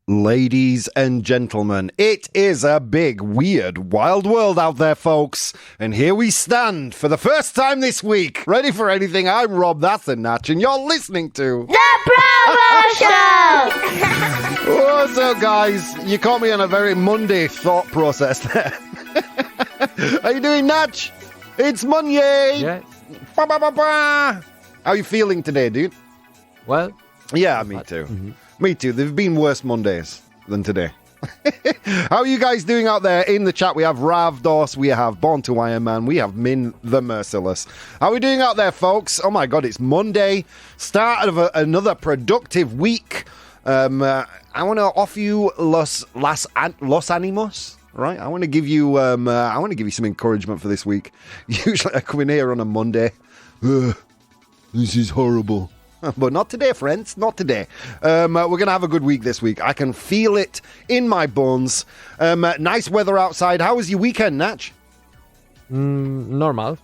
Ladies and gentlemen, it is a big, weird, wild world out there, folks. And here we stand for the first time this week. Ready for anything? I'm Rob, that's a Natch, and you're listening to The ProBoh Show! What's up, guys? You caught me on a very Monday thought process there. How you doing, Natch? It's Monday! Yes. Ba-ba-ba-ba. How you feeling today, dude? Well, yeah, me too. Mm-hmm. Me too. There have been worse Mondays than today. How are you guys doing out there in the chat? We have Ravdos, we have Born to Iron Man, we have Min the Merciless. How are we doing out there, folks? Oh my God, it's Monday, start of another productive week. I want to offer you Los Animos. Right, I want to give you some encouragement for this week. Usually I come in here on a Monday. This is horrible. But not today, friends. Not today. We're going to have a good week this week. I can feel it in my bones. Nice weather outside. How was your weekend, Natch? Normal.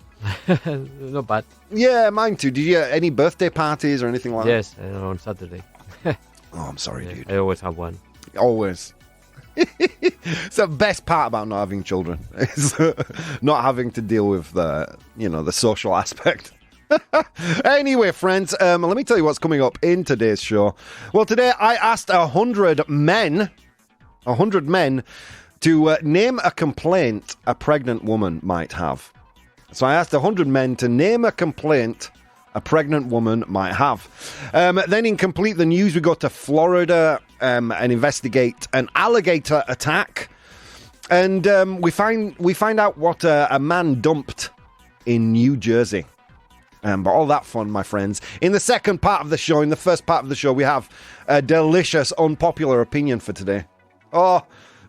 Not bad. Yeah, mine too. Did you have any birthday parties or anything like that? Yes, on Saturday. Oh, I'm sorry, dude. I always have one. Always. It's the best part about not having children. Is not having to deal with the social aspect. Anyway, friends, let me tell you what's coming up in today's show. Well, today I asked 100 men to name a complaint a pregnant woman might have. So I asked 100 men to name a complaint a pregnant woman might have. Then in Complete the News, we go to Florida and investigate an alligator attack. And we find out what a man dumped in New Jersey. But all that fun, my friends. In the second part of the show, in the first part of the show, we have a delicious, unpopular opinion for today. Oh,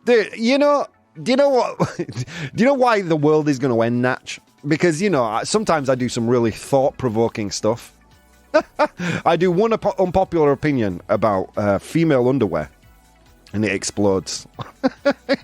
dude, do you know what? Do you know why the world is going to end, Natch? Because, sometimes I do some really thought-provoking stuff. I do one unpopular opinion about female underwear, and it explodes.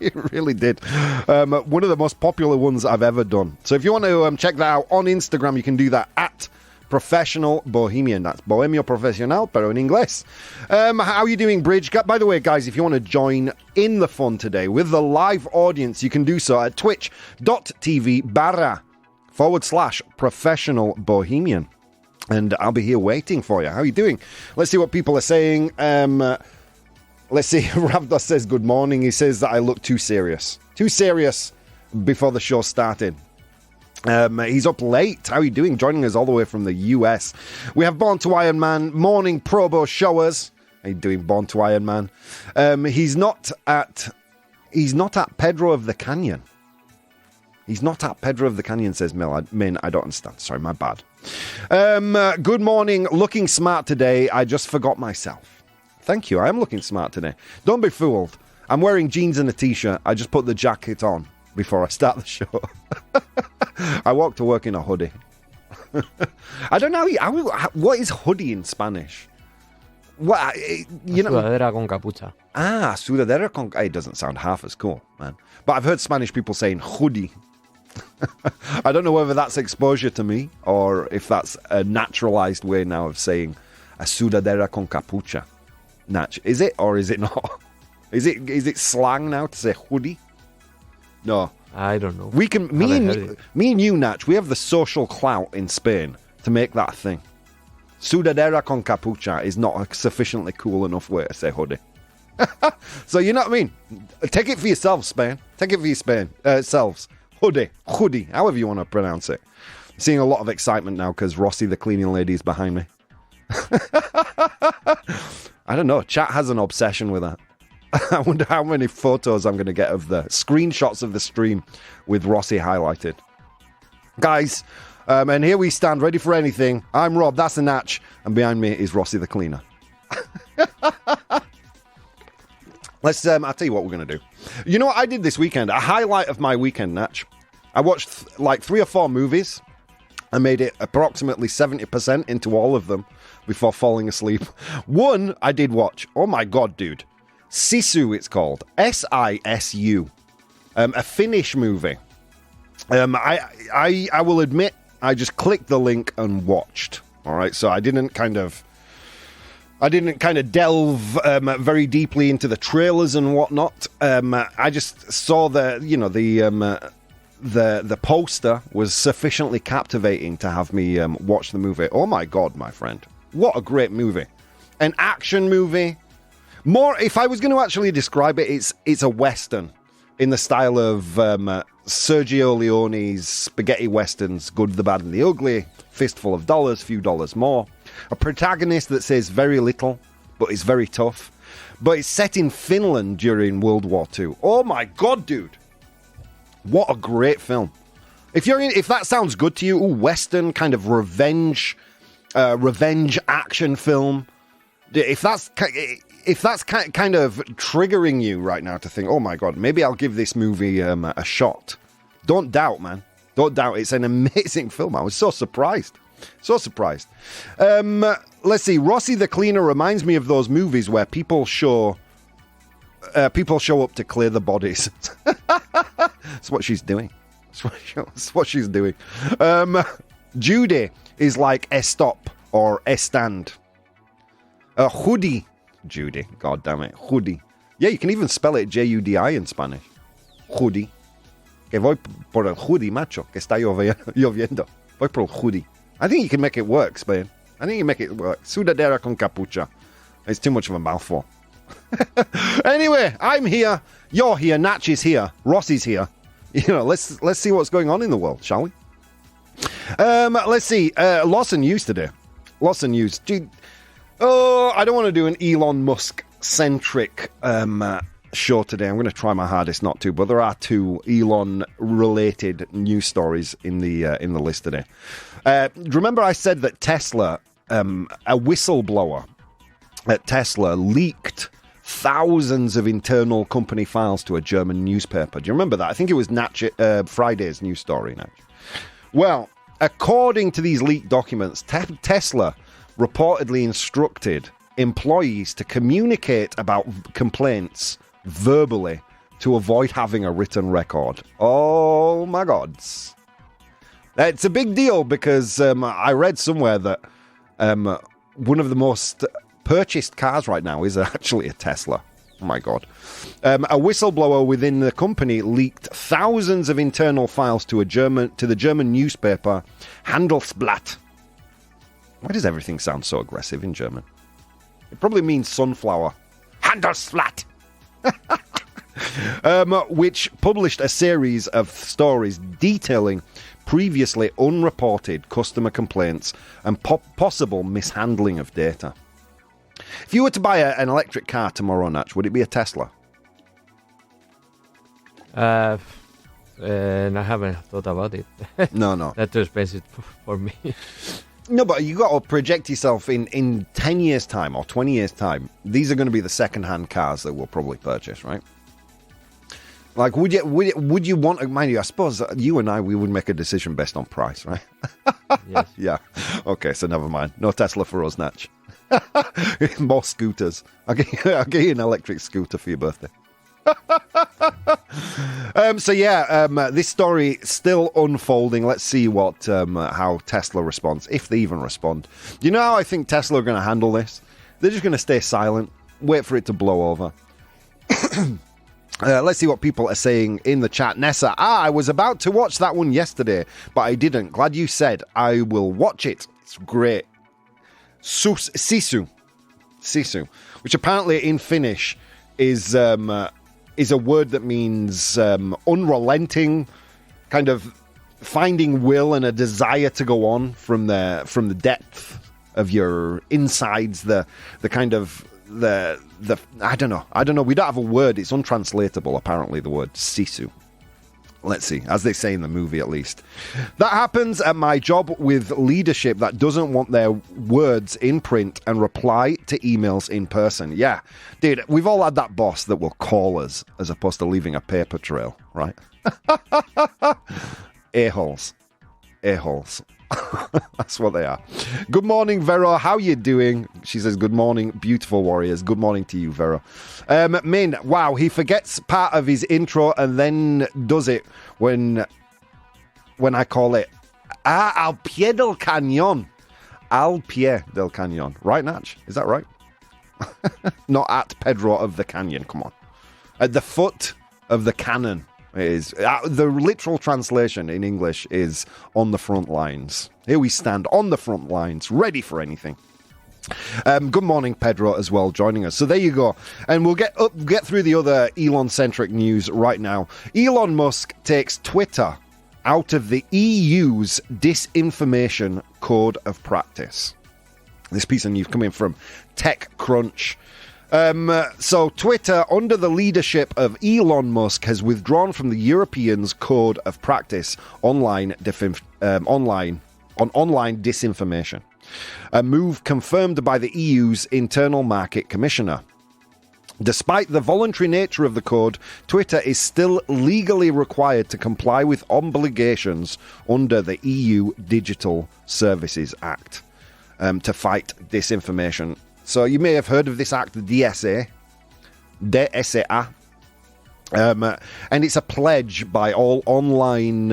It really did. One of the most popular ones I've ever done. So if you want to check that out on Instagram, you can do that at Professional Bohemian. That's Bohemio Profesional, pero en inglés. How are you doing, Bridge? By the way, guys, if you want to join in the fun today with the live audience, you can do so at twitch.tv/Professional Bohemian. And I'll be here waiting for you. How are you doing? Let's see what people are saying. Let's see. Ravdos says good morning. He says that I look too serious. Too serious before the show started. He's up late. How are you doing? Joining us all the way from the US. We have Born to Iron Man. Morning ProBoh Showers. How you doing, Born to Iron Man? He's not at Pedro of the Canyon. He's not at Pedro of the Canyon, says Min. I don't understand. Sorry, my bad. Good morning. Looking smart today. I just forgot myself. Thank you. I am looking smart today. Don't be fooled. I'm wearing jeans and a t-shirt. I just put the jacket on before I start the show. I walk to work in a hoodie. I don't know. What is hoodie in Spanish? What, Sudadera con capucha. Sudadera con... It doesn't sound half as cool, man. But I've heard Spanish people saying hoodie. I don't know whether that's exposure to me or if that's a naturalized way now of saying a sudadera con capucha. Natch, is it or is it not? Is it slang now to say hoodie? No, I don't know. We can me and you, Natch. We have the social clout in Spain to make that a thing. Sudadera con capucha is not a sufficiently cool enough way to say hoodie. So you know what I mean? Take it for yourselves, Spain. Take it for your selves. Hoodie, however you want to pronounce it. Seeing a lot of excitement now because Rossi, the cleaning lady, is behind me. I don't know. Chat has an obsession with that. I wonder how many photos I'm going to get of the screenshots of the stream with Rossi highlighted. Guys, and here we stand, ready for anything. I'm Rob, that's a Natch, and behind me is Rossi the cleaner. I'll tell you what we're going to do. You know what I did this weekend? A highlight of my weekend, Natch. I watched like 3 or 4 movies. I made it approximately 70% into all of them before falling asleep. One I did watch. Oh my God, dude. Sisu, it's called. Sisu. A Finnish movie. I will admit, I just clicked the link and watched. All right, so I didn't kind of I didn't kind of delve very deeply into the trailers and whatnot. I just saw the poster was sufficiently captivating to have me watch the movie. Oh my God, my friend. What a great movie. An action movie. More, if I was going to actually describe it, it's a Western in the style of Sergio Leone's spaghetti westerns, Good, the Bad and the Ugly, Fistful of Dollars, Few Dollars More. A protagonist that says very little, but is very tough. But it's set in Finland during World War II. Oh my God, dude. What a great film. If that sounds good to you, Western kind of revenge action film. If that's kind of triggering you right now to think, oh my God, maybe I'll give this movie a shot. Don't doubt, man. Don't doubt. It's an amazing film. I was so surprised. So surprised. Let's see. Rossi the Cleaner reminds me of those movies where people show up to clear the bodies. That's what she's doing. That's what she's doing. Judy is like stop or stand. Hoodie. Judy. God damn it. Hoodie. Yeah, you can even spell it Judi in Spanish. Hoodie. Que voy por el hoodie, macho, que está lloviendo. Voy por el hoodie. I think you can make it work, Spain. I think you can make it work. Sudadera con capucha. It's too much of a mouthful. Anyway, I'm here. You're here. Natch is here. Rossi's here. Let's see what's going on in the world, shall we? Let's see. Lots of news today. Lots of news. I don't want to do an Elon Musk centric show today. I'm going to try my hardest not to, but there are two Elon related news stories in the list today. Remember I said that Tesla, a whistleblower at Tesla leaked thousands of internal company files to a German newspaper. Do you remember that? I think it was Friday's news story. Natch. Well, according to these leaked documents, Tesla reportedly instructed employees to communicate about complaints verbally to avoid having a written record. Oh my gods. It's a big deal because I read somewhere that one of the most purchased cars right now is actually a Tesla. Oh my God. A whistleblower within the company leaked thousands of internal files to the German newspaper Handelsblatt. Why does everything sound so aggressive in German? It probably means sunflower. Handelsblatt! Which published a series of stories detailing previously unreported customer complaints and possible mishandling of data. If you were to buy an electric car tomorrow, Natch, would it be a Tesla? I haven't thought about it. No. That's too expensive for me. No, but you got to project yourself in 10 years' time or 20 years' time. These are going to be the second-hand cars that we'll probably purchase, right? Like, would you want, mind you, I suppose you and I, we would make a decision based on price, right? Yes. Yeah. Okay, so never mind. No Tesla for us, Natch. More scooters. I'll get you an electric scooter for your birthday. This story still unfolding. Let's see how Tesla responds, if they even respond. You know how I think Tesla are going to handle this? They're just going to stay silent, wait for it to blow over. Let's see what people are saying in the chat. Nessa, I was about to watch that one yesterday, but I didn't. Glad you said. I will watch it. It's great. Sisu, which apparently in Finnish is a word that means unrelenting, kind of finding will and a desire to go on from the depth of your insides, the kind of the I don't know. We don't have a word. It's untranslatable, apparently, the word sisu. Let's see, as they say in the movie, at least. That happens at my job with leadership that doesn't want their words in print and reply to emails in person. Yeah, dude, we've all had that boss that will call us as opposed to leaving a paper trail, right? A-holes. That's what they are. Good morning, Vero. How you doing? She says, good morning, beautiful warriors. Good morning to you, Vero. Min, wow, he forgets part of his intro and then does it when I call it al pie del cañón. Al pie del cañón. Right, Natch? Is that right? Not at Pedro of the Canyon, come on. At the foot of the cannon. It is. The literal translation in English is on the front lines. Here we stand on the front lines, ready for anything. Good morning, Pedro, as well, joining us. So there you go. And we'll get through the other Elon-centric news right now. Elon Musk takes Twitter out of the EU's disinformation code of practice. This piece of news coming from TechCrunch. So Twitter, under the leadership of Elon Musk, has withdrawn from the Europeans' code of practice on online disinformation. A move confirmed by the EU's Internal Market Commissioner. Despite the voluntary nature of the code, Twitter is still legally required to comply with obligations under the EU Digital Services Act to fight disinformation. So you may have heard of this act, the DSA. And it's a pledge by all online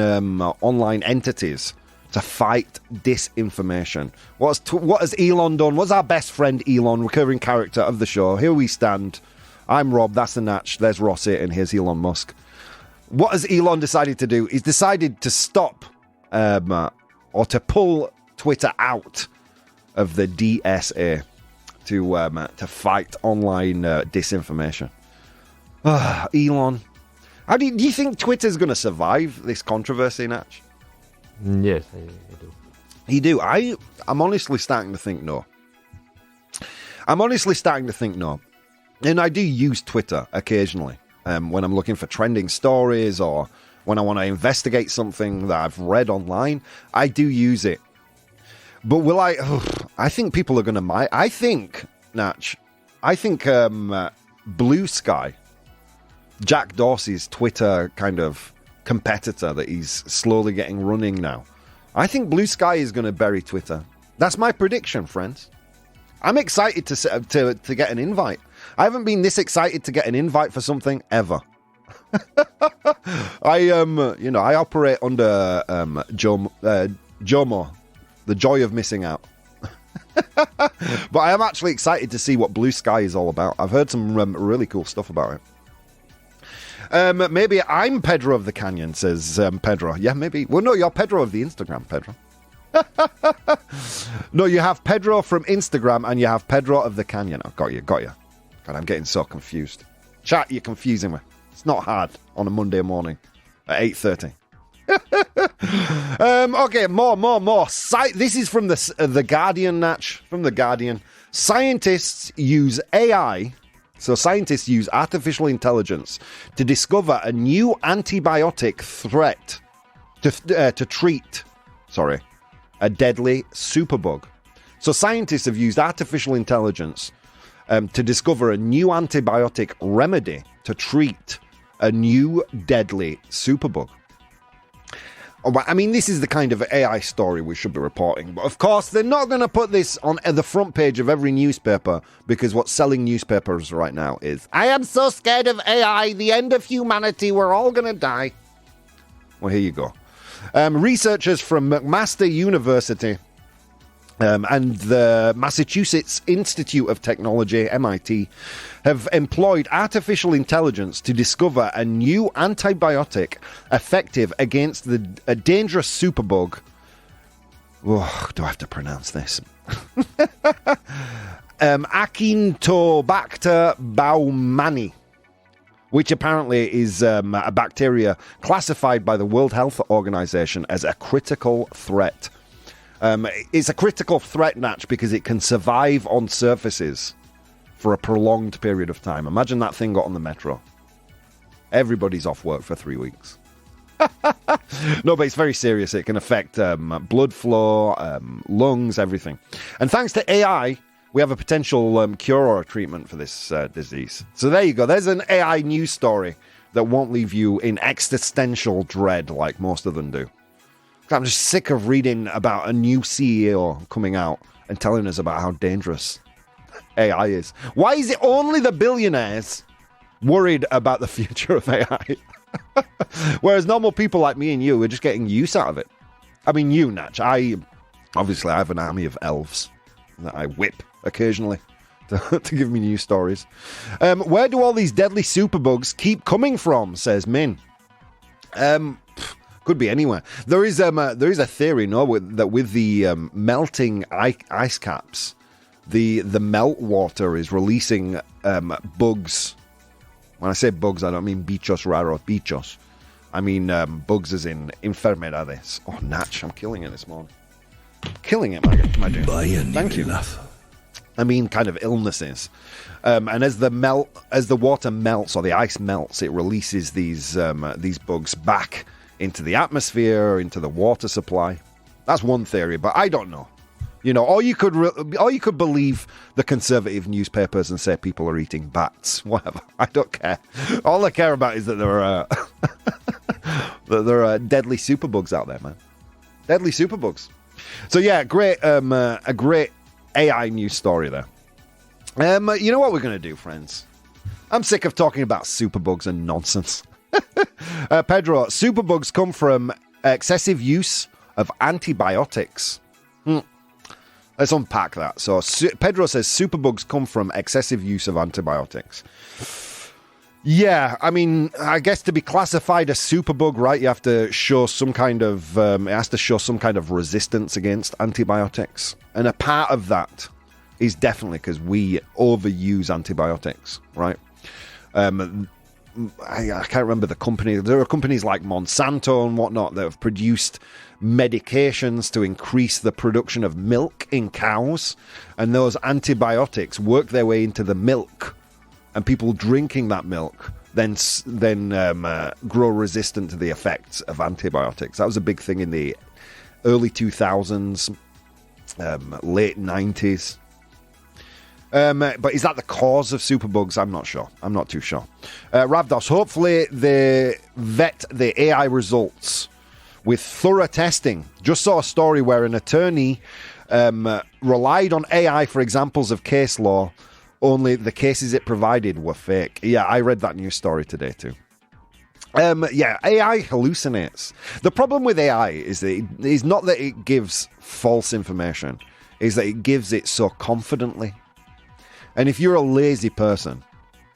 entities to fight disinformation. What has Elon done? What's our best friend Elon, recurring character of the show? Here we stand. I'm Rob, that's the Natch, there's Rossi, and here's Elon Musk. What has Elon decided to do? He's decided to stop or to pull Twitter out of the DSA to fight online disinformation. Elon. Do you think Twitter's going to survive this controversy, Natch? Yes, I do. You do? I'm honestly starting to think no. And I do use Twitter occasionally when I'm looking for trending stories or when I want to investigate something that I've read online. I do use it. But will I... I think people are going to... I think, Natch, Blue Sky, Jack Dorsey's Twitter kind of competitor that he's slowly getting running now, I think Blue Sky is going to bury Twitter. That's my prediction, friends. I'm excited to get an invite. I haven't been this excited to get an invite for something ever. I operate under JOMO, the joy of missing out. But I am actually excited to see what Blue Sky is all about. I've heard some really cool stuff about it. Maybe I'm Pedro of the Canyon, says Pedro. Yeah, maybe. Well, no, you're Pedro of the Instagram, Pedro. No, you have Pedro from Instagram and you have Pedro of the Canyon. Oh, got you. God, I'm getting so confused. Chat, you're confusing me. It's not hard on a Monday morning at 8:30. Okay, more. This is from the Guardian, Natch. From the Guardian. Scientists use AI... So scientists use artificial intelligence to discover a new antibiotic threat to treat a deadly superbug. So scientists have used artificial intelligence to discover a new antibiotic remedy to treat a new deadly superbug. I mean, this is the kind of AI story we should be reporting. But of course, they're not going to put this on the front page of every newspaper because what's selling newspapers right now is, I am so scared of AI, the end of humanity, we're all going to die. Well, here you go. Researchers from McMaster University and the Massachusetts Institute of Technology, MIT, have employed artificial intelligence to discover a new antibiotic effective against a dangerous superbug. Oh, do I have to pronounce this? Acinetobacter baumannii, which apparently is a bacteria classified by the World Health Organization as a critical threat. It's a critical threat, Natch, because it can survive on surfaces for a prolonged period of time. Imagine that thing got on the metro. Everybody's off work for 3 weeks. No, but it's very serious. It can affect blood flow, lungs, everything. And thanks to AI, we have a potential cure or a treatment for this disease. So there you go. There's an AI news story that won't leave you in existential dread like most of them do. I'm just sick of reading about a new CEO coming out and telling us about how dangerous AI is. Why is it only the billionaires worried about the future of AI? Whereas normal people like me and you are just getting use out of it. I mean, you, Natch. I have an army of elves that I whip occasionally to give me news stories. Where do all these deadly superbugs keep coming from, says Min. Could be anywhere. There is a theory, that with the melting ice caps, the meltwater is releasing bugs. When I say bugs, I don't mean bichos raros, bichos. I mean bugs as in enfermedades. Oh, Natch, I'm killing it this morning. Killing it, my dude. Thank you. I mean, kind of illnesses. And as the water melts or the ice melts, it releases these bugs back into the atmosphere, into the water supply. That's one theory, but I don't know. Or you could believe the conservative newspapers and say people are eating bats. Whatever. I don't care. All I care about is that there are deadly superbugs out there, man. Deadly superbugs. So yeah, a great AI news story there. You know what we're going to do, friends? I'm sick of talking about superbugs and nonsense. Pedro, superbugs come from excessive use of antibiotics. Let's unpack that. So Pedro says superbugs come from excessive use of antibiotics. Yeah, I mean, I guess to be classified a superbug, right, you have to show some kind of resistance against antibiotics. And a part of that is definitely because we overuse antibiotics, right? I can't remember the company. There are companies like Monsanto and whatnot that have produced medications to increase the production of milk in cows, and those antibiotics work their way into the milk, and people drinking that milk then grow resistant to the effects of antibiotics. That was a big thing in the early 2000s, late 90s. But is that the cause of superbugs? I'm not sure. I'm not too sure. Ravdos, hopefully they vet the AI results with thorough testing. Just saw a story where an attorney relied on AI for examples of case law, only the cases it provided were fake. Yeah, I read that news story today too. Yeah, AI hallucinates. The problem with AI is that it is not that it gives false information, is that it gives it so confidently. And if you're a lazy person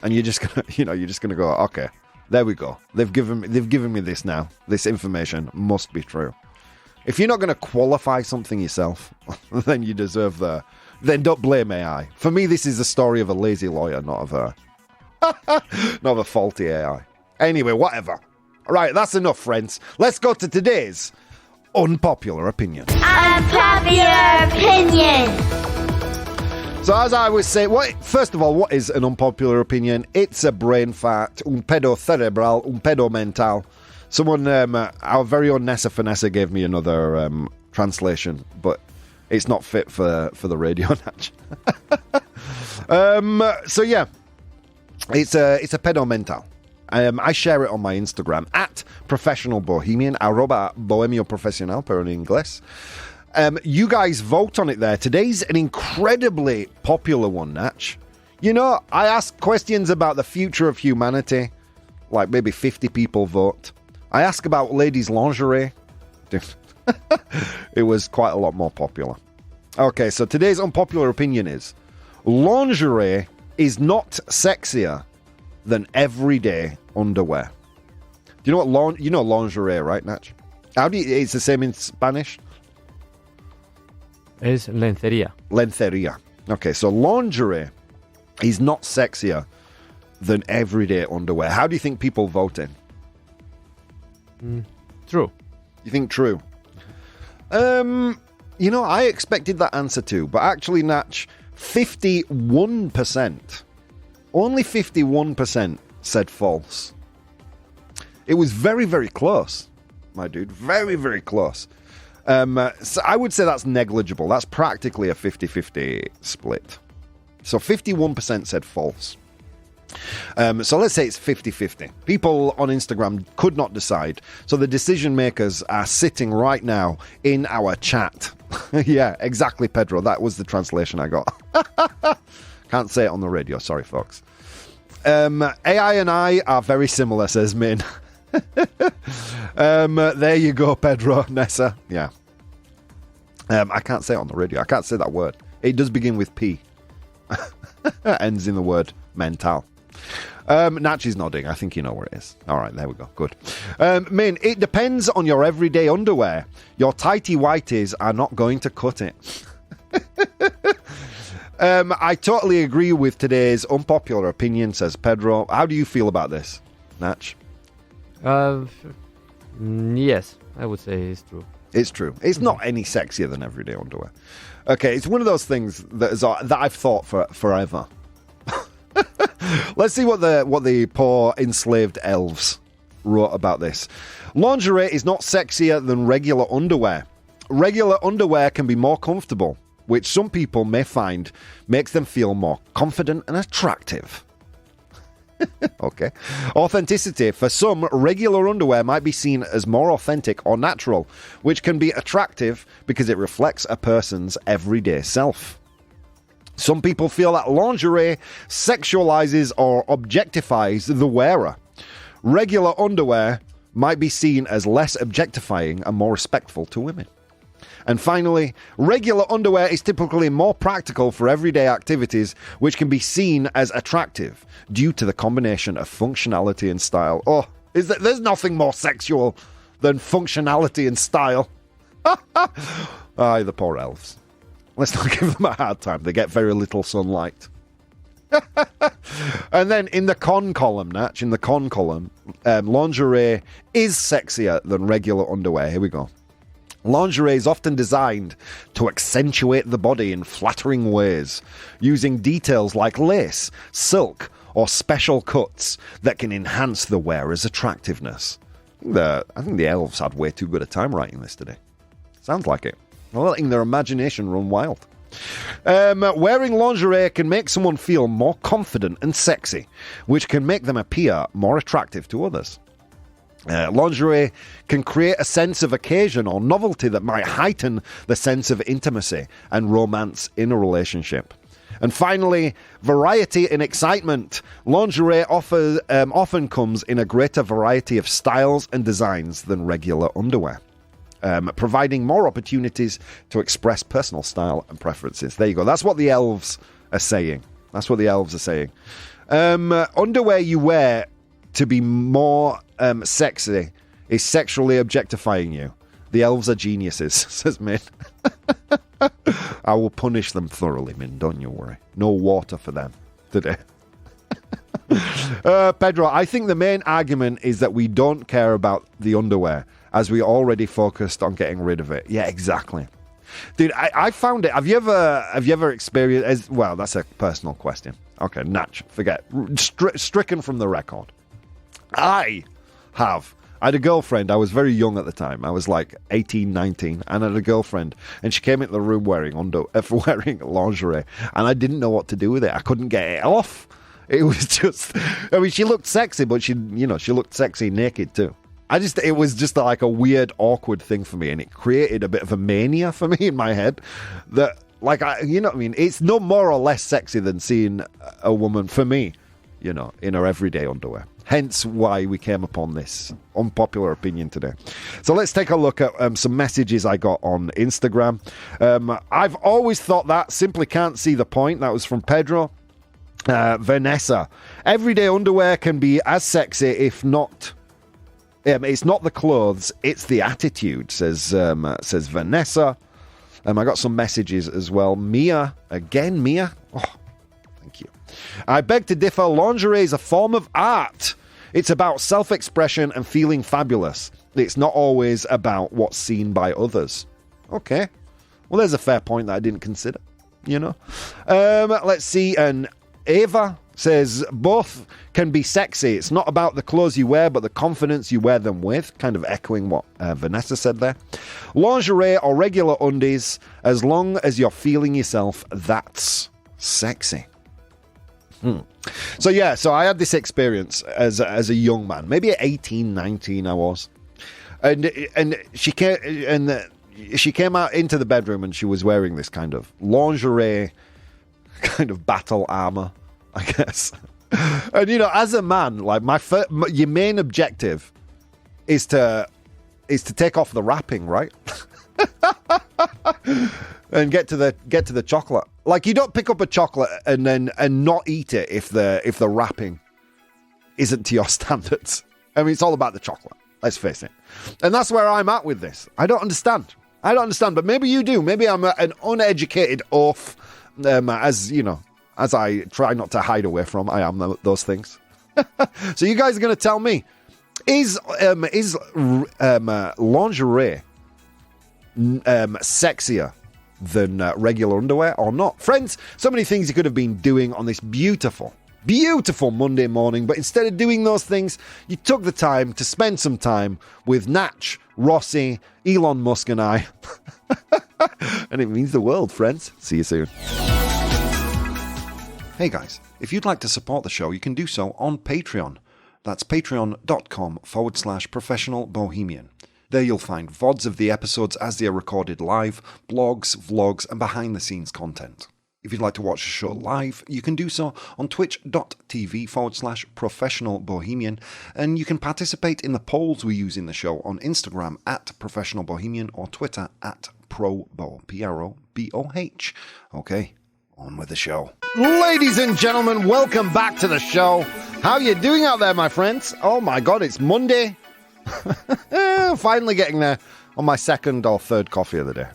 and you're just gonna go, okay, there we go. They've given me this now. This information must be true. If you're not going to qualify something yourself, then you deserve then don't blame AI. For me, this is the story of a lazy lawyer, not of a faulty AI. Anyway, whatever. All right, that's enough, friends. Let's go to today's unpopular opinion. Unpopular opinion. So as I was saying, first of all, what is an unpopular opinion? It's a brain fart, un pedo cerebral, un pedo mental. Someone, our very own Nessa Finessa gave me another translation, but it's not fit for the radio, Natch. So yeah, it's a pedo mental. I share it on my Instagram, @professionalbohemian, @bohemio profesional, pero en inglés. You guys vote on it there. Today's an incredibly popular one, Natch. I ask questions about the future of humanity. Like maybe 50 people vote. I ask about ladies' lingerie. It was quite a lot more popular. Okay, so today's unpopular opinion is lingerie is not sexier than everyday underwear. Do you know what lingerie, right, Natch? It's the same in Spanish? Es lencería. Lencería. Okay, so lingerie is not sexier than everyday underwear. How do you think people voted? True. You think true? I expected that answer too, but actually, Natch, 51%, only 51% said false. It was very, very close, my dude. Very, very close. So I would say that's negligible. That's practically a 50-50 split. So 51% said false. So let's say it's 50-50. People on Instagram could not decide. So the decision makers are sitting right now in our chat. Yeah, exactly, Pedro. That was the translation I got. Can't say it on the radio. Sorry, folks. AI and I are very similar, says Min. There you go, Pedro. Nessa. Yeah. I can't say it on the radio. I can't say that word. It does begin with P. Ends in the word mental. Natch is nodding. I think you know where it is. All right, there we go. Good. Min, it depends on your everyday underwear. Your tighty whities are not going to cut it. I totally agree with today's unpopular opinion, says Pedro. How do you feel about this, Natch? Yes, I would say it's true. It's true. It's not any sexier than everyday underwear. Okay, it's one of those things that I've thought for forever. Let's see what the poor enslaved elves wrote about this. Lingerie is not sexier than regular underwear. Regular underwear can be more comfortable, which some people may find makes them feel more confident and attractive. Okay. Authenticity. For some, regular underwear might be seen as more authentic or natural, which can be attractive because it reflects a person's everyday self. Some people feel that lingerie sexualizes or objectifies the wearer. Regular underwear might be seen as less objectifying and more respectful to women. And finally, regular underwear is typically more practical for everyday activities, which can be seen as attractive due to the combination of functionality and style. Oh, there's nothing more sexual than functionality and style. Aye, the poor elves. Let's not give them a hard time. They get very little sunlight. And then in the con column, Natch, lingerie is sexier than regular underwear. Here we go. Lingerie is often designed to accentuate the body in flattering ways, using details like lace, silk, or special cuts that can enhance the wearer's attractiveness. I think the elves had way too good a time writing this today. Sounds like it. They're letting their imagination run wild. Wearing lingerie can make someone feel more confident and sexy, which can make them appear more attractive to others. Lingerie can create a sense of occasion or novelty that might heighten the sense of intimacy and romance in a relationship. And finally, variety and excitement. Lingerie often comes in a greater variety of styles and designs than regular underwear, providing more opportunities to express personal style and preferences. There you go. That's what the elves are saying. Underwear you wear to be more sexy is sexually objectifying you. The elves are geniuses, says Min. I will punish them thoroughly, Min. Don't you worry. No water for them today. Pedro, I think the main argument is that we don't care about the underwear, as we already focused on getting rid of it. Yeah, exactly. Dude, I found it. Have you ever experienced... Well, that's a personal question. Okay, Natch, forget. Stricken from the record. I had a girlfriend. I was very young at the time. I was like 18, 19, and I had a girlfriend, and she came into the room wearing lingerie, and I didn't know what to do with it. I couldn't get it off. It was just, I mean, she looked sexy, but she looked sexy naked too. It was just like a weird, awkward thing for me, and it created a bit of a mania for me in my head that, like, you know what I mean? It's no more or less sexy than seeing a woman, for me, in her everyday underwear. Hence why we came upon this unpopular opinion today. So let's take a look at some messages I got on Instagram. I've always thought that, simply can't see the point. That was from Pedro. Vanessa. Everyday underwear can be as sexy, if not... it's not the clothes, it's the attitude, says Vanessa. I got some messages as well. Mia. Again, Mia. Oh, thank you. I beg to differ. Lingerie is a form of art. It's about self-expression and feeling fabulous. It's not always about what's seen by others. Okay. Well, there's a fair point that I didn't consider, Let's see. And Ava says, both can be sexy. It's not about the clothes you wear, but the confidence you wear them with. Kind of echoing what Vanessa said there. Lingerie or regular undies, as long as you're feeling yourself, that's sexy. So I had this experience as a young man, maybe at 18, 19 I was. And she came out into the bedroom and she was wearing this kind of lingerie, kind of battle armor, I guess. And as a man, like your main objective is to take off the wrapping, right? And get to the chocolate. Like, you don't pick up a chocolate and not eat it if the wrapping isn't to your standards. I mean, it's all about the chocolate. Let's face it. And that's where I'm at with this. I don't understand, but maybe you do. Maybe I'm an uneducated oaf, as I try not to hide away from. I am those things. So you guys are going to tell me, is lingerie sexier than regular underwear or not? Friends, so many things you could have been doing on this beautiful Monday morning, but instead of doing those things, you took the time to spend some time with Natch, Rossi, Elon Musk and I. And it means the world, friends. See you soon. Hey guys, if you'd like to support the show, you can do so on Patreon. That's patreon.com/professional bohemian. There you'll find VODs of the episodes as they are recorded live, blogs, vlogs, and behind-the-scenes content. If you'd like to watch the show live, you can do so on twitch.tv/professional bohemian, and you can participate in the polls we use in the show on Instagram @professional bohemian or Twitter @ProBoh, ProBoh. Okay, on with the show. Ladies and gentlemen, welcome back to the show. How you doing out there, my friends? Oh my God, it's Monday. Finally getting there on my second or third coffee of the day.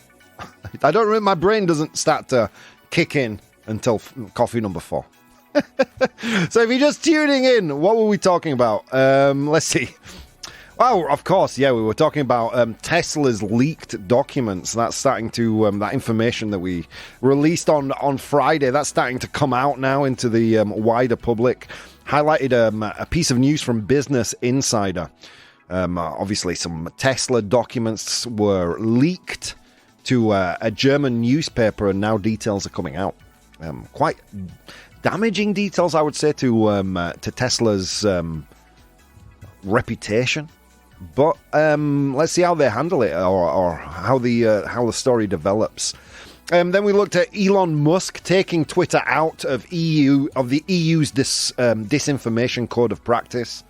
I don't remember, my brain doesn't start to kick in until coffee number 4. So if you're just tuning in, what were we talking about? Let's see. Well, of course, yeah, we were talking about Tesla's leaked documents. That's starting to, that information that we released on Friday, that's starting to come out now into the wider public. Highlighted a piece of news from Business Insider. Obviously, some Tesla documents were leaked to a German newspaper, and now details are coming out. Quite damaging details, I would say, to Tesla's reputation. But let's see how they handle it, or how the story develops. Then we looked at Elon Musk taking Twitter out of the EU's disinformation code of practice.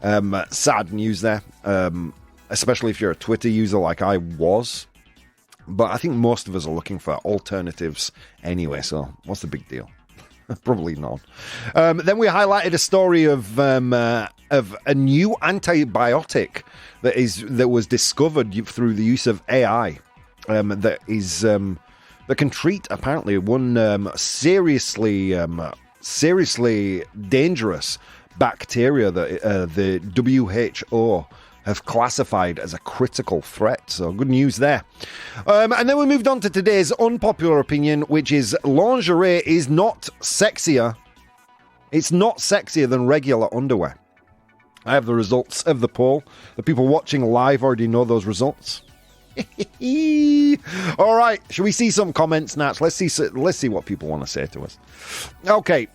Sad news there, especially if you're a Twitter user like I was. But I think most of us are looking for alternatives anyway, so what's the big deal? Probably not. Then we highlighted a story of a new antibiotic that was discovered through the use of AI. That can treat apparently one seriously dangerous bacteria that the WHO have classified as a critical threat. So good news there. And then we moved on to today's unpopular opinion, which is lingerie is not sexier. It's not sexier than regular underwear. I have the results of the poll. The people watching live already know those results. All right, should we see some comments, Nats? Let's see what people want to say to us. Okay.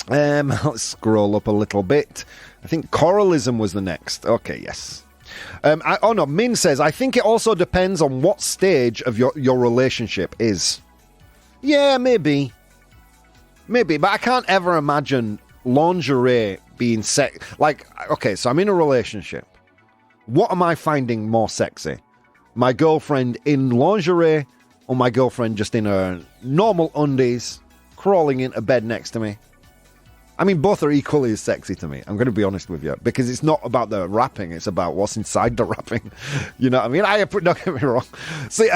Let's scroll up a little bit. I think coralism was the next. Okay, yes. Min says, I think it also depends on what stage of your relationship is. Yeah, maybe, but I can't ever imagine lingerie being like, okay, so I'm in a relationship. What am I finding more sexy? My girlfriend in lingerie, or my girlfriend just in her normal undies, crawling into bed next to me? I mean, both are equally as sexy to me. I'm going to be honest with you, because it's not about the wrapping; it's about what's inside the wrapping. You know what I mean? Don't get me wrong. See,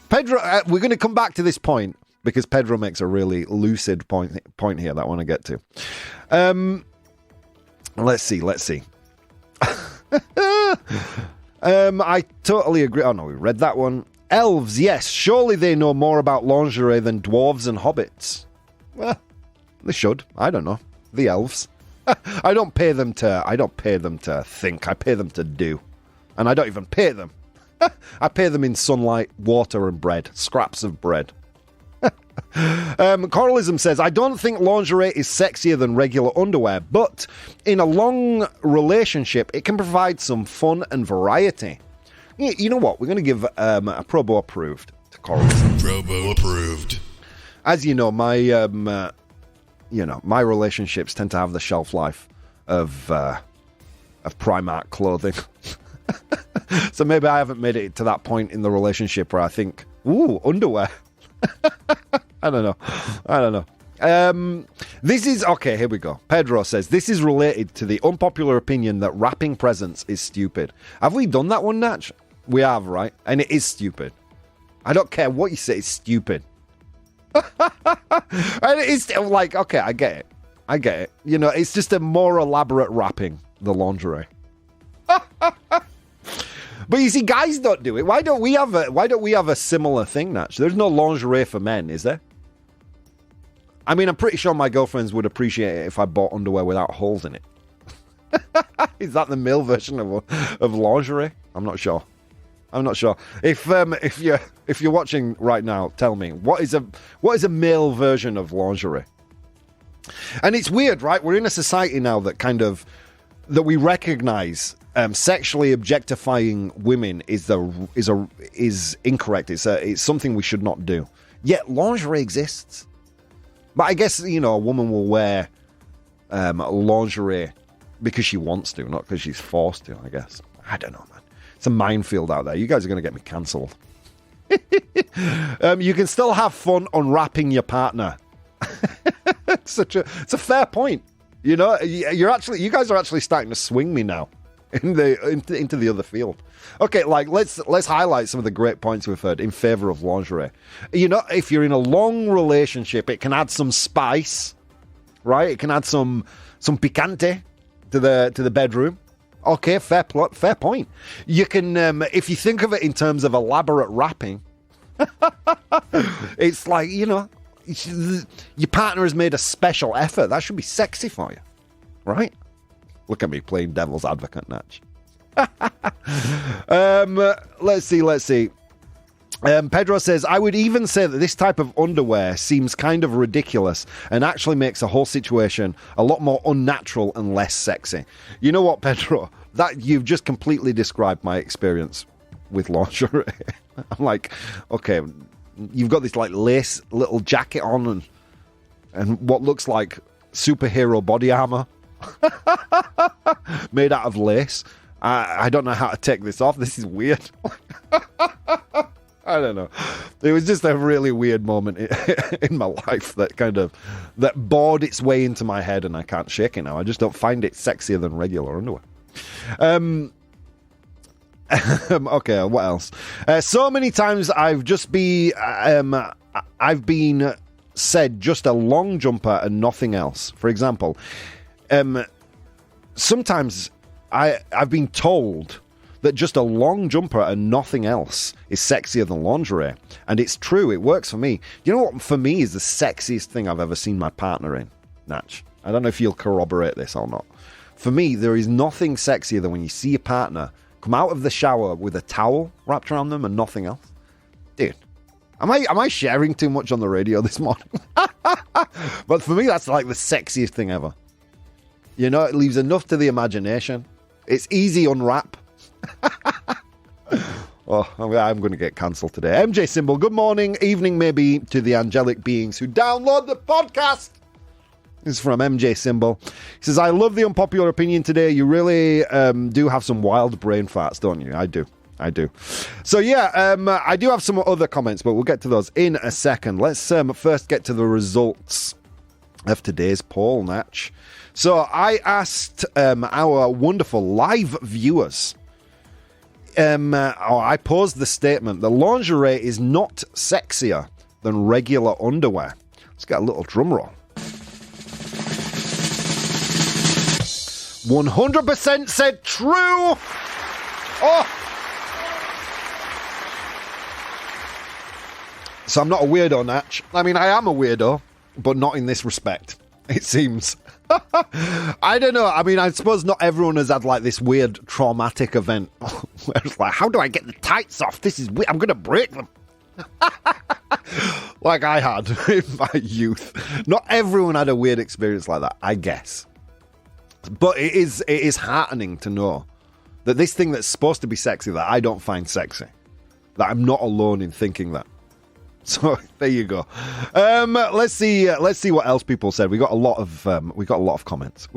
Pedro, we're going to come back to this point because Pedro makes a really lucid point here that I want to get to. Let's see. I totally agree. Oh no, we read that one. Elves, yes, surely they know more about lingerie than dwarves and hobbits. Well, they should. I don't know. The elves. I don't pay them to think. I pay them to do. And I don't even pay them. I pay them in sunlight, water, and bread. Scraps of bread. Coralism says, I don't think lingerie is sexier than regular underwear, but in a long relationship, it can provide some fun and variety. You know what? We're going to give a ProBoh approved to Coralism. ProBoh approved. As you know, my relationships tend to have the shelf life of Primark clothing. So maybe I haven't made it to that point in the relationship where I think, ooh, underwear. I don't know. This is okay. Here we go. Pedro says this is related to the unpopular opinion that wrapping presents is stupid. Have we done that one, Natch? We have, right? And it is stupid. I don't care what you say. It's stupid. And it's like, okay, I get it. You know, it's just a more elaborate wrapping, the lingerie. But you see, guys don't do it. Why don't we have a similar thing, Natch? There's no lingerie for men, is there? I mean, I'm pretty sure my girlfriends would appreciate it if I bought underwear without holes in it. Is that the male version of lingerie? I'm not sure. If you're watching right now, tell me what is a male version of lingerie? And it's weird, right? We're in a society now that we recognize sexually objectifying women is incorrect. It's something we should not do. Yet lingerie exists. But I guess, you know, a woman will wear lingerie because she wants to, not because she's forced to, I guess. I don't know, man. It's a minefield out there. You guys are going to get me cancelled. You can still have fun unwrapping your partner. It's a fair point. You know, you guys are actually starting to swing me now into the other field. Okay, like let's highlight some of the great points we've heard in favor of lingerie. You know, if you're in a long relationship, it can add some spice, right? It can add some picante to the bedroom. Okay, fair point. You can, if you think of it in terms of elaborate wrapping, it's like, you know, your partner has made a special effort. That should be sexy for you, right? Look at me playing devil's advocate, Natch. Let's see. Pedro says, I would even say that this type of underwear seems kind of ridiculous and actually makes the whole situation a lot more unnatural and less sexy. You know what, Pedro? That you've just completely described my experience with lingerie. I'm like, okay, you've got this like lace little jacket on and what looks like superhero body armor made out of lace. I don't know how to take this off. This is weird. I don't know. It was just a really weird moment in my life that bored its way into my head and I can't shake it now. I just don't find it sexier than regular underwear. Okay, what else? So many times I've been said just a long jumper and nothing else. For example, sometimes I've been told that just a long jumper and nothing else is sexier than lingerie. And it's true, it works for me. You know what for me is the sexiest thing I've ever seen my partner in, Natch? I don't know if you'll corroborate this or not. For me, there is nothing sexier than when you see your partner come out of the shower with a towel wrapped around them and nothing else. Dude, am I sharing too much on the radio this morning? But for me, that's like the sexiest thing ever. You know, it leaves enough to the imagination. It's easy unwrap. Oh, I'm going to get cancelled today. MJ Symbol, good morning, evening maybe to the angelic beings who download the podcast. This is from MJ Symbol. He says, I love the unpopular opinion today. You really do have some wild brain farts, don't you? I do. So yeah, I do have some other comments, but we'll get to those in a second. Let's first get to the results of today's poll, Natch. So I asked our wonderful live viewers, I posed the statement, the lingerie is not sexier than regular underwear. Let's get a little drum roll. 100% said true. Oh. So I'm not a weirdo, Natch. I mean, I am a weirdo, but not in this respect, it seems. I don't know. I mean, I suppose not everyone has had like this weird traumatic event where it's like, how do I get the tights off? This is weird. I'm going to break them. Like I had in my youth. Not everyone had a weird experience like that, I guess. But it is heartening to know that this thing that's supposed to be sexy that I don't find sexy, that I'm not alone in thinking that. So there you go. Let's see what else people said. We got a lot of comments.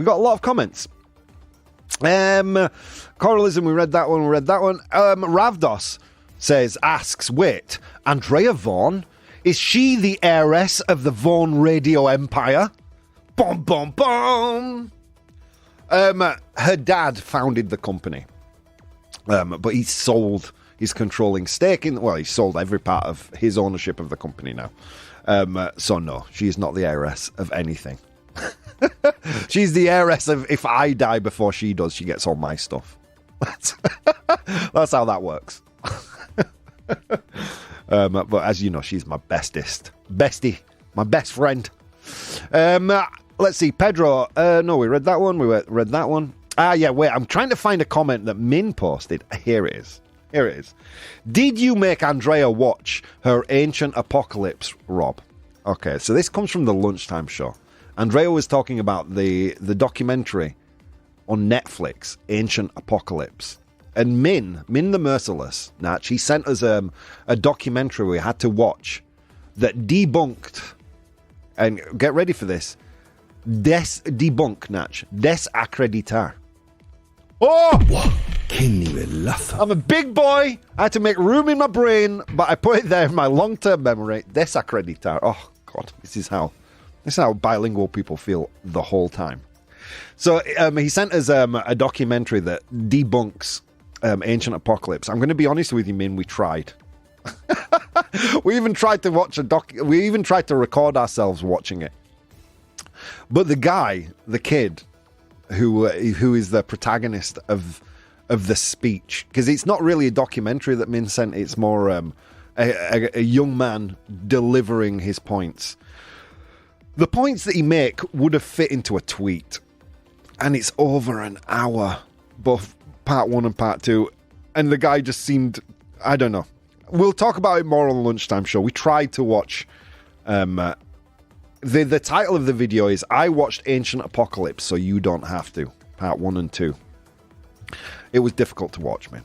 Coralism, we read that one. Ravdos asks, wait, Andrea Vaughan? Is she the heiress of the Vaughan radio empire? Bom, bom, bom! Her dad founded the company, but he sold his controlling stake in... Well, he sold every part of his ownership of the company now. So no, she is not the heiress of anything. She's the heiress of if I die before she does, she gets all my stuff. That's how that works. But as you know, she's my bestie, my best friend. Let's see, Pedro. No, we read that one. Read that one. Yeah, wait. I'm trying to find a comment that Min posted. Here it is. Did you make Andrea watch her Ancient Apocalypse, Rob? Okay, so this comes from the Lunchtime Show. Andrea was talking about the documentary on Netflix, Ancient Apocalypse. And Min the Merciless, Natch, he sent us a documentary we had to watch that debunked, and get ready for this, desacreditar. Oh! I'm a big boy. I had to make room in my brain, but I put it there in my long-term memory. Desacreditar. Oh, God, this is how bilingual people feel the whole time. So he sent us a documentary that debunks Ancient Apocalypse. I'm going to be honest with you, Min, we tried. We even tried to watch we even tried to record ourselves watching it. But the kid who is the protagonist of the speech, because it's not really a documentary that Min sent, it's more a young man delivering his points. The points that he make would have fit into a tweet, and it's over an hour, both part 1 and part 2, and the guy just seemed, I don't know. We'll talk about it more on the Lunchtime Show. We tried to watch the title of the video is I watched Ancient Apocalypse so you don't have to, part 1 and 2. It was difficult to watch, man.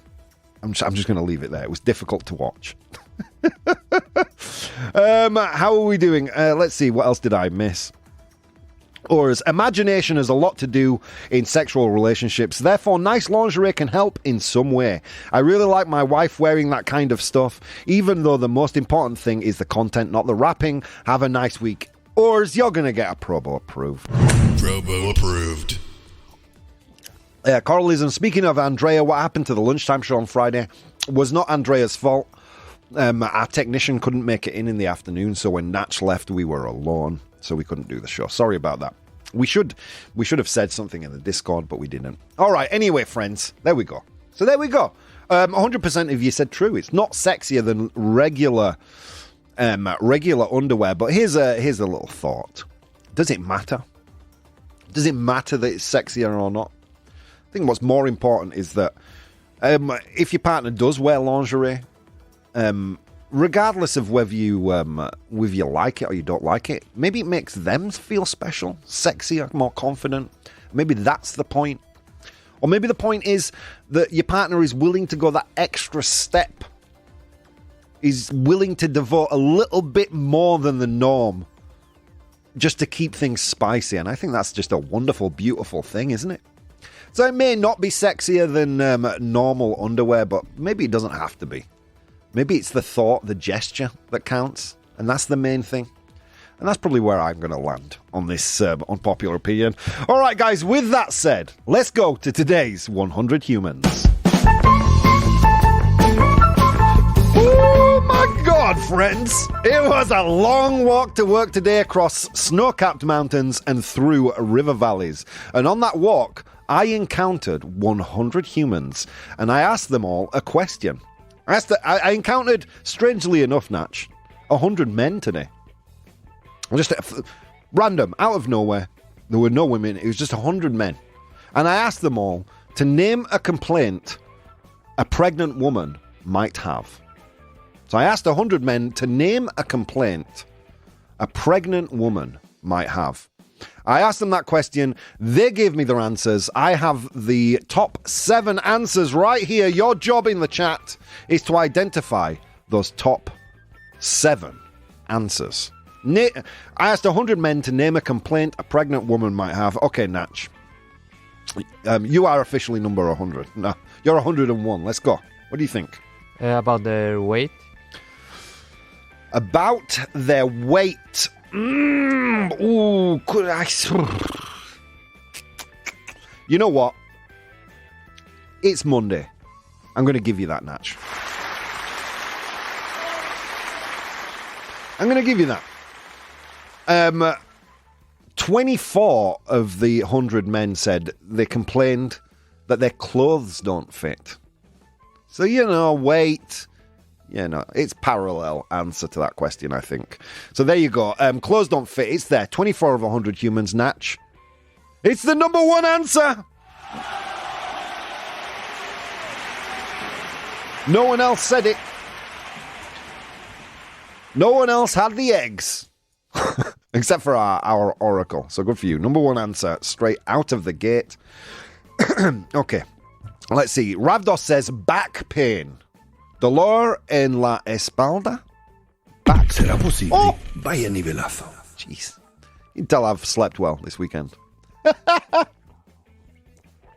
I'm just going to leave it there. It was difficult to watch. How are we doing? Let's see, what else did I miss? Or as imagination has a lot to do in sexual relationships, therefore nice lingerie can help in some way. I really like my wife wearing that kind of stuff, even though the most important thing is the content, not the wrapping. Have a nice week. Or you're going to get a ProBoh approved. ProBoh approved. Coralism, speaking of Andrea, what happened to the Lunchtime Show on Friday was not Andrea's fault. Our technician couldn't make it in the afternoon, so when Natch left, we were alone, so we couldn't do the show. Sorry about that. We should have said something in the Discord, but we didn't. All right, anyway, friends, there we go. So there we go. 100% of you said true. It's not sexier than regular underwear, but here's a little thought. Does it matter? Does it matter that it's sexier or not? I think what's more important is that if your partner does wear lingerie, regardless of whether you like it or you don't like it, maybe it makes them feel special, sexier, more confident. Maybe that's the point. Or maybe the point is that your partner is willing to go that extra step, is willing to devote a little bit more than the norm just to keep things spicy. And I think that's just a wonderful, beautiful thing, isn't it? So it may not be sexier than normal underwear, but maybe it doesn't have to be. Maybe it's the thought, the gesture that counts, and that's the main thing. And that's probably where I'm going to land on this unpopular opinion. All right, guys, with that said, let's go to today's 100 Humans. Oh, my God, friends. It was a long walk to work today across snow-capped mountains and through river valleys. And on that walk, I encountered 100 humans, and I asked them all a question. I encountered, strangely enough, Natch, 100 men today. Just random, out of nowhere. There were no women. It was just 100 men. And I asked them all to name a complaint a pregnant woman might have. So I asked 100 men to name a complaint a pregnant woman might have. I asked them that question. They gave me their answers. I have the top 7 answers right here. Your job in the chat is to identify those top 7 answers. I asked 100 men to name a complaint a pregnant woman might have. Okay, Natch. You are officially number 100. No, you're 101. Let's go. What do you think? About their weight? About their weight. Ooh, could I... You know what? It's Monday. I'm going to give you that, Natch. I'm going to give you that. 24 of the 100 men said they complained that their clothes don't fit. So, weight, it's parallel answer to that question, I think. So there you go. Clothes don't fit. It's there. 24 of 100 humans, Natch. It's the number one answer. No one else said it. No one else had the eggs. Except for our oracle. So good for you. Number one answer, straight out of the gate. Okay. Let's see. Ravdos says back pain. Dolor en la espalda. Back. ¿Será posible? Oh! Vaya nivelazo. Jeez. You can tell I've slept well this weekend.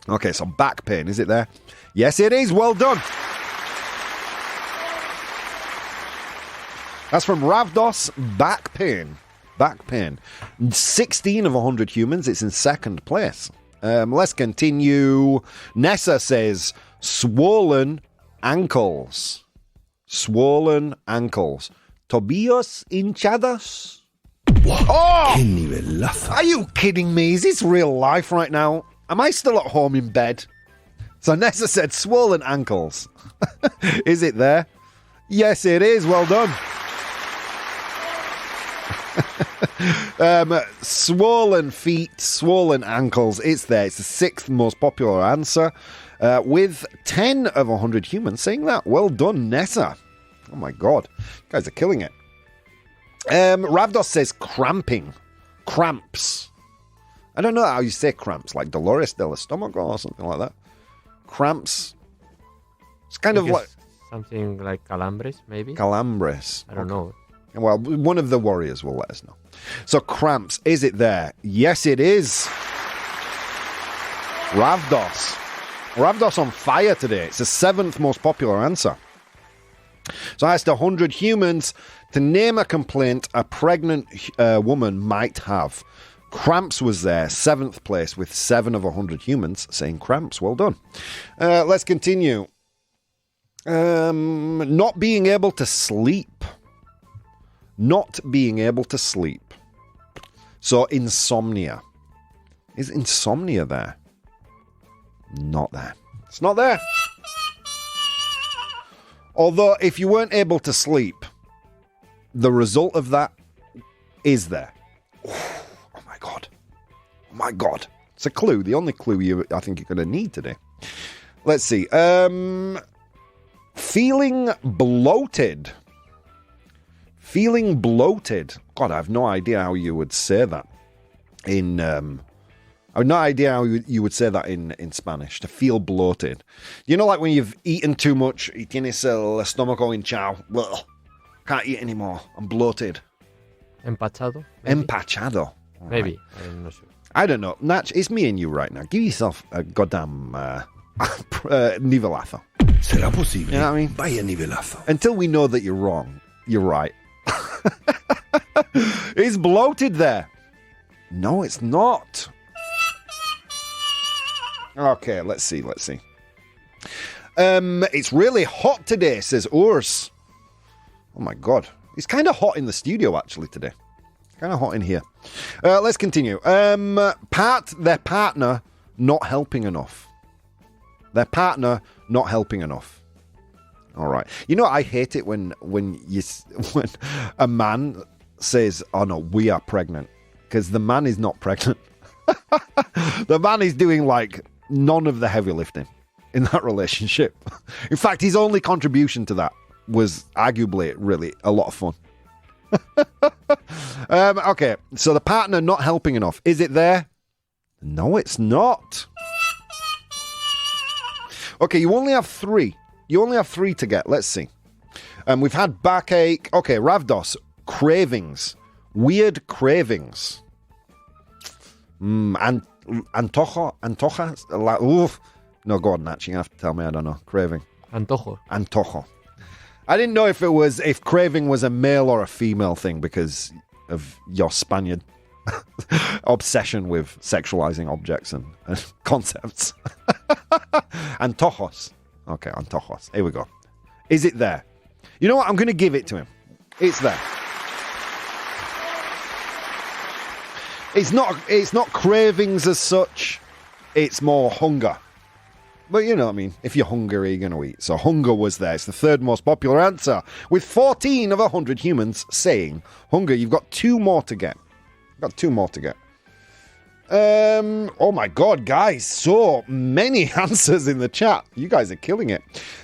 Okay, so back pain. Is it there? Yes, it is. Well done. That's from Ravdos. Back pain. Back pain. 16 of 100 humans. It's in second place. Let's continue. Nessa says swollen ankles. Swollen ankles. Tobillos hinchados. Wow, qué nivelazo. Are you kidding me? Is this real life right now? Am I still at home in bed? So Nessa said swollen ankles. Is it there? Yes, it is. Well done. Swollen feet, swollen ankles. It's there. It's the sixth most popular answer, with 10 of 100 humans saying that. Well done, Nessa. Oh my god, you guys are killing it. Ravdos says cramping, cramps. I don't know how you say cramps, like Dolores del Estómago or something like that. Cramps. It's kind of like something like calambres, maybe. Calambres. I don't know. Well, one of the warriors will let us know. So, cramps, is it there? Yes, it is. Ravdos. Ravdos on fire today. It's the seventh most popular answer. So, I asked 100 humans to name a complaint a pregnant woman might have. Cramps was there, seventh place, with 7 of 100 humans saying cramps. Well done. Let's continue. Not being able to sleep. Not being able to sleep. So, insomnia. Is insomnia there? Not there. It's not there. Although, if you weren't able to sleep, the result of that is there. Oh my god. Oh my god. It's a clue. The only clue I think you're going to need today. Let's see. Feeling bloated. Feeling bloated. God, I have no idea how you would say that in... I have no idea how you would say that in Spanish. To feel bloated. You know, like when you've eaten too much, y tienes el estómago hinchado. Well, can't eat anymore. I'm bloated. Empachado? Maybe? Empachado. All Maybe. right. I'm not sure. I don't know. Natch, it's me and you right now. Give yourself a goddamn nivelazo. ¿Será posible? You know what I mean? Vaya nivelazo. Until we know that you're wrong, you're right. It's bloated there. No, it's not. Okay, let's see. It's really hot today, says Urs. Oh my god. It's kind of hot in the studio, actually, today. Kind of hot in here. Let's continue. Their partner not helping enough. Their partner not helping enough. All right. You know, I hate it when a man says, "Oh no, we are pregnant," because the man is not pregnant. The man is doing like none of the heavy lifting in that relationship. In fact, his only contribution to that was arguably really a lot of fun. Okay, so the partner not helping enough. Is it there? No, it's not. Okay, you only have 3. You only have 3 to get. Let's see. We've had backache. Okay, Ravdos. Cravings. Weird cravings. And Antojas? Like, oof. No, go on, Natch. You're going to have to tell me. I don't know. Craving. Antojo. I didn't know if craving was a male or a female thing because of your Spaniard obsession with sexualizing objects and concepts. Antojos. Okay, antojos. Here we go. Is it there? You know what? I'm going to give it to him. It's there. It's not cravings as such. It's more hunger. But you know what I mean. If you're hungry, you're going to eat. So hunger was there. It's the third most popular answer, with 14 of 100 humans saying hunger. You've got 2 more to get. Oh my God, guys! So many answers in the chat. You guys are killing it.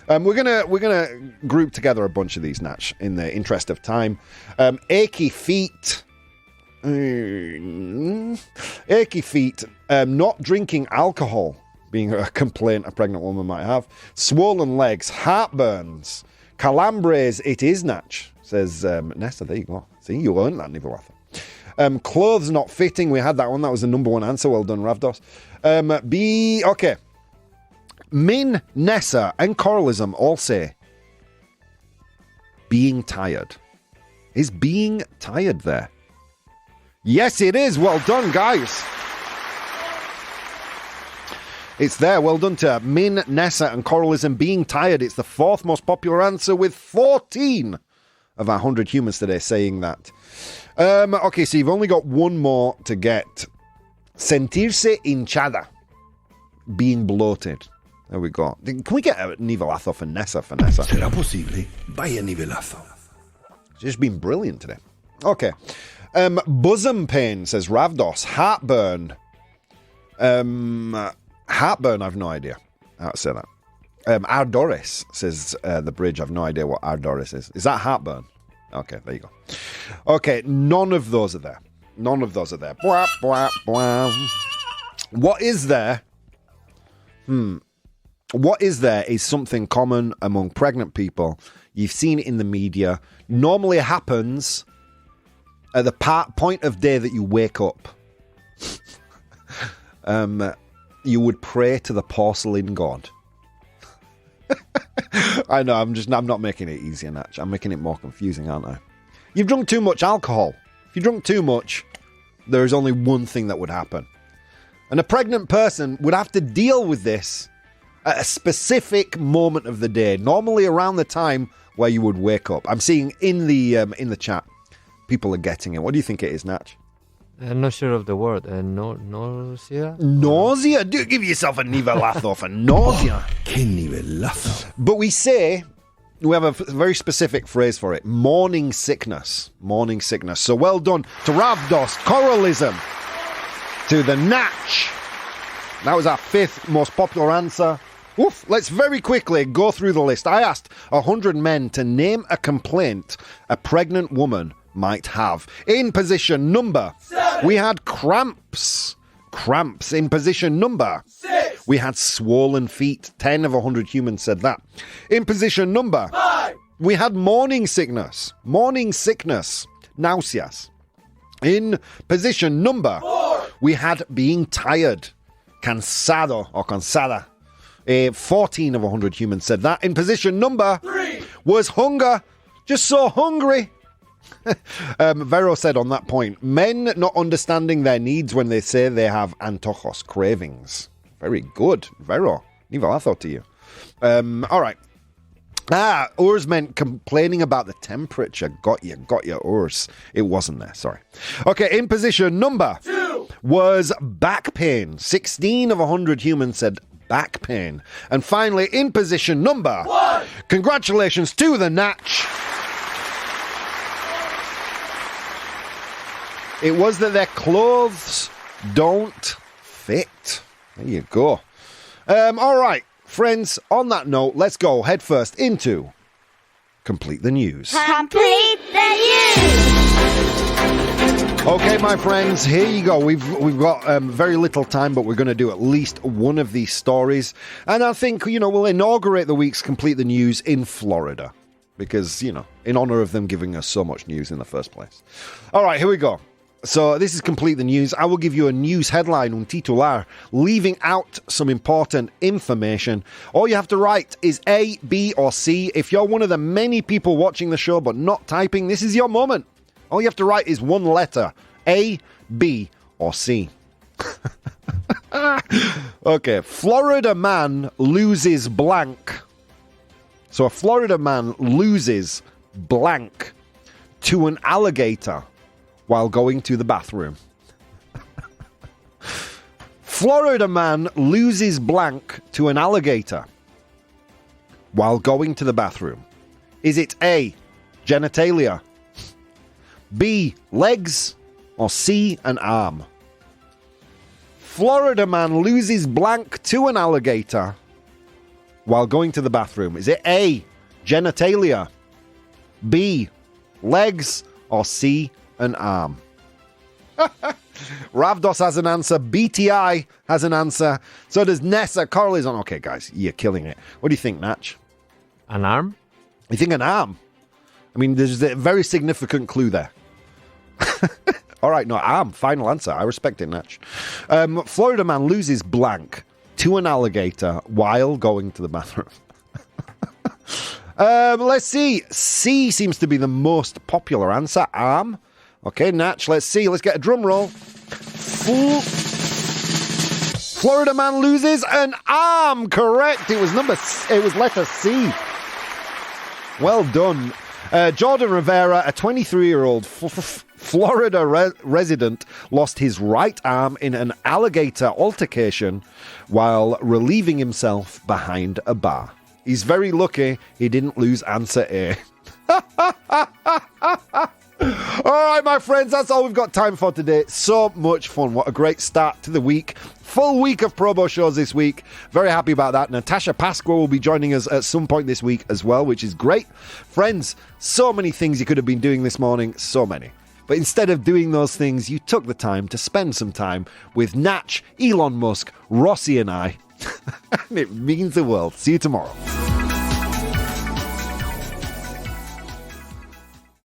We're gonna group together a bunch of these, Natch, in the interest of time. Achy feet. Achy feet. Not drinking alcohol being a complaint a pregnant woman might have. Swollen legs, heartburns, calambres. It is, Natch, says Nessa. There you go. See, you earned that, Nivelatha. Clothes not fitting. We had that one. That was the number 1 answer. Well done, Ravdos. Okay. Min, Nessa, and Coralism all say being tired. Is being tired there? Yes, it is. Well done, guys. It's there. Well done to Min, Nessa, and Coralism. Being tired. It's the 4th most popular answer, with 14 of our 100 humans today saying that. Okay, so you've only got 1 more to get. Sentirse hinchada. Being bloated. There we go. Can we get a nivelazo for Nessa? ¿Será posible? Vaya nivelazo. She's been brilliant today. Okay. Bosom pain, says Ravdos. Heartburn. Heartburn, I've no idea how to say that. Ardoris, says the bridge. I've no idea what Ardoris is. Is that heartburn? Okay, there you go. Okay, none of those are there. Bwah, bwah, bwah. What is there? What is there is something common among pregnant people. You've seen it in the media. Normally it happens at the point of day that you wake up. You would pray to the porcelain god. I know, I'm not making it easier, Natch. I'm making it more confusing, aren't I? You've drunk too much alcohol. If you drunk too much, there is only one thing that would happen. And a pregnant person would have to deal with this at a specific moment of the day, normally around the time where you would wake up. I'm seeing in the chat, people are getting it. What do you think it is, Natch? I'm not sure of the word. Nausea? Nausea? Do give yourself a nivelazo for nausea. ¡Qué nivelazo! But we have a very specific phrase for it. Morning sickness. So well done to Ravdos, Coralism, to the Natch. That was our 5th most popular answer. Oof, let's very quickly go through the list. I asked 100 men to name a complaint a pregnant woman might have. In position number 7, we had cramps. In position number 6, we had swollen feet. 10 of 100 humans said that. In position number 5, we had morning sickness. Náuseas. In position number 4, we had being tired. Cansado or cansada. 14 of 100 humans said that. In position number 3 was hunger. Just so hungry. Vero said on that point, men not understanding their needs when they say they have antojos, cravings. Very good, Vero. Nivelazo to you. All right. Urs meant complaining about the temperature. Got you, Urs. It wasn't there, sorry. Okay, in position number 2 was back pain. 16 of 100 humans said back pain. And finally, in position number 1, congratulations to the Natch. It was that their clothes don't fit. There you go. All right, friends, on that note, let's go head first into Complete the News. Complete the news! Okay, my friends, here you go. We've got very little time, but we're going to do at least one of these stories. And I think, we'll inaugurate the week's Complete the News in Florida. Because, in honor of them giving us so much news in the first place. All right, here we go. So this is Complete the News. I will give you a news headline, un titular, leaving out some important information. All you have to write is A, B, or C. If you're one of the many people watching the show but not typing, this is your moment. All you have to write is one letter, A, B, or C. Okay, Florida man loses blank. So a Florida man loses blank to an alligator while going to the bathroom. Florida man loses blank to an alligator while going to the bathroom. Is it A, genitalia, B, legs, or C, an arm? Florida man loses blank to an alligator while going to the bathroom. Is it A, genitalia, B, legs, or C, an arm? Ravdos has an answer. BTI has an answer. So does Nessa. Coral is on. Okay, guys, you're killing it. What do you think, Natch? An arm? You think an arm? I mean, there's a very significant clue there. All right, no, arm. Final answer. I respect it, Natch. Florida man loses blank to an alligator while going to the bathroom. Let's see. C seems to be the most popular answer. Arm. Okay, Natch, let's see. Let's get a drum roll. Florida man loses an arm. Correct. It was letter C. Well done. Jordan Rivera, a 23-year-old Florida resident, lost his right arm in an alligator altercation while relieving himself behind a bar. He's very lucky he didn't lose answer A. All right, my friends, that's all we've got time for today. So much fun. What a great start to the week. Full week of ProBoh shows this week. Very happy about that. Natasha Pasqua will be joining us at some point this week as well, which is great. Friends, so many things you could have been doing this morning. So many. But instead of doing those things, you took the time to spend some time with Natch, Elon Musk, Rossi and I. And it means the world. See you tomorrow.